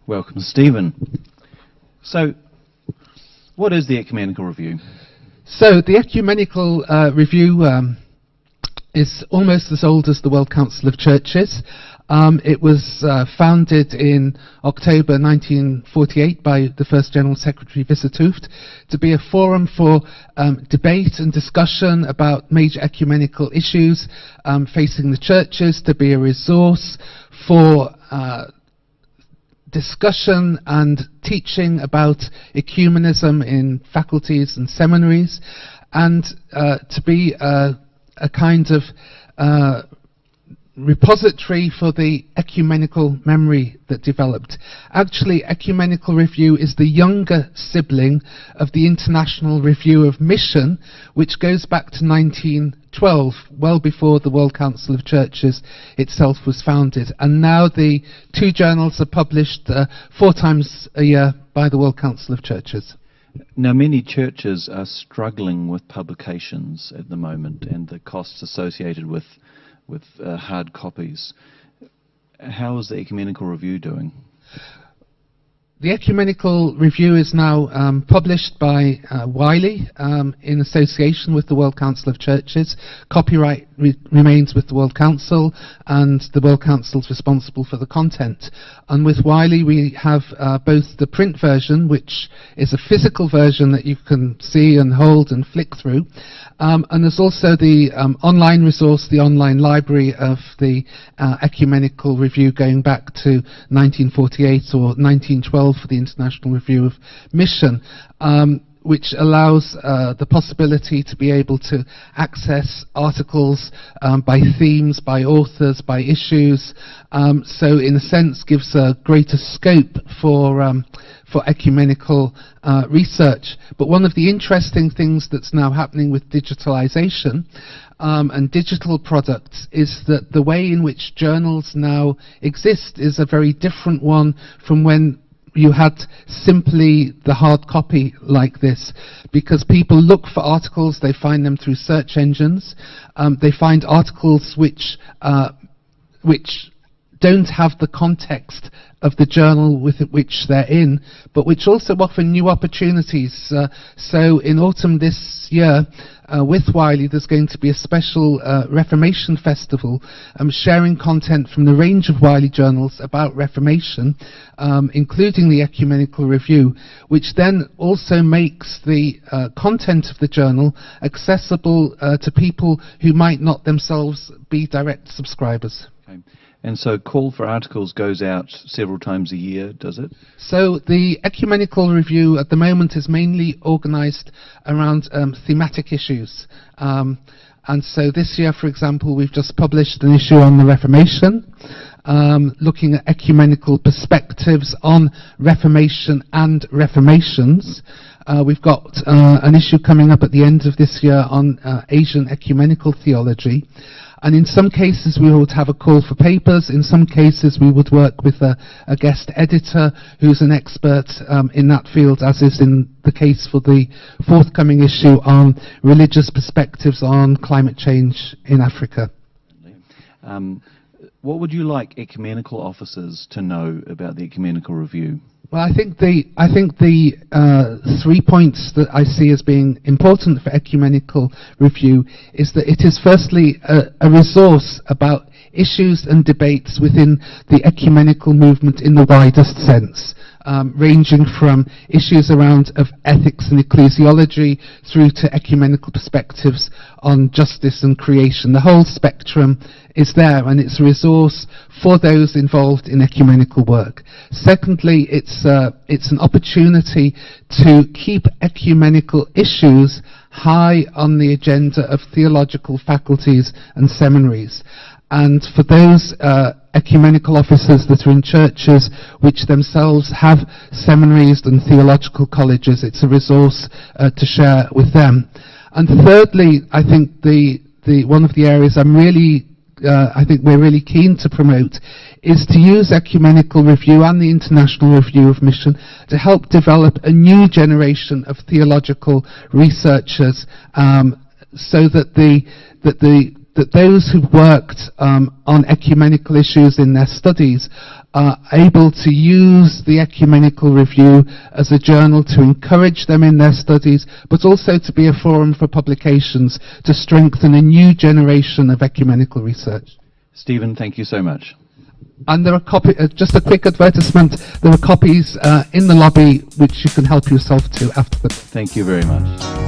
Welcome, Stephen. So, what is the Ecumenical Review? So, the Ecumenical Review is almost as old as the World Council of Churches. It was founded in October 1948 by the first General Secretary, Visser, Hooft, to be a forum for debate and discussion about major ecumenical issues facing the churches, to be a resource for discussion and teaching about ecumenism in faculties and seminaries, and to be a kind of repository for the ecumenical memory that developed. Actually, Ecumenical Review is the younger sibling of the International Review of Mission, which goes back to 1912, well before the World Council of Churches itself was founded. And now the two journals are published 4 times a year by the World Council of Churches. Now, many churches are struggling with publications at the moment and the costs associated with hard copies. How is the Ecumenical Review doing? The Ecumenical Review is now published by Wiley in association with the World Council of Churches. Copyright remains with the World Council, and the World Council is responsible for the content. And with Wiley we have both the print version, which is a physical version that you can see and hold and flick through, and there's also the online resource, the online library of the Ecumenical Review going back to 1948 or 1912 for the International Review of Mission, which allows the possibility to be able to access articles by themes, by authors, by issues, so in a sense gives a greater scope for ecumenical research. But one of the interesting things that's now happening with digitalization and digital products is that the way in which journals now exist is a very different one from when you had simply the hard copy like this, because people look for articles, they find them through search engines, they find articles which don't have the context of the journal with which they're in, but which also offer new opportunities. So in autumn this year, with Wiley, there's going to be a special Reformation Festival sharing content from the range of Wiley journals about Reformation, including the Ecumenical Review, which then also makes the content of the journal accessible to people who might not themselves be direct subscribers. Okay. And so call for articles goes out several times a year, does it? So the Ecumenical Review at the moment is mainly organised around thematic issues. And so this year, for example, we've just published an issue on the Reformation, looking at ecumenical perspectives on Reformation and Reformations. We've got an issue coming up at the end of this year on Asian ecumenical theology. And in some cases we would have a call for papers, in some cases we would work with a guest editor who's an expert in that field, as is in the case for the forthcoming issue on religious perspectives on climate change in Africa. What would you like ecumenical officers to know about the Ecumenical Review? Well, I think the 3 points that I see as being important for Ecumenical Review is that it is firstly a resource about issues and debates within the ecumenical movement in the widest sense, ranging from issues around of ethics and ecclesiology through to ecumenical perspectives on justice and creation. The whole spectrum is there, and it's a resource for those involved in ecumenical work. Secondly, it's an opportunity to keep ecumenical issues high on the agenda of theological faculties and seminaries. And for those ecumenical officers that are in churches which themselves have seminaries and theological colleges, it's a resource to share with them. And thirdly, I think one of the areas I think we're really keen to promote is to use Ecumenical Review and the International Review of Mission to help develop a new generation of theological researchers, so that those who've worked on ecumenical issues in their studies are able to use the Ecumenical Review as a journal to encourage them in their studies, but also to be a forum for publications to strengthen a new generation of ecumenical research. Stephen, thank you so much. And there are just a quick advertisement, there are copies in the lobby which you can help yourself to after the... Thank you very much.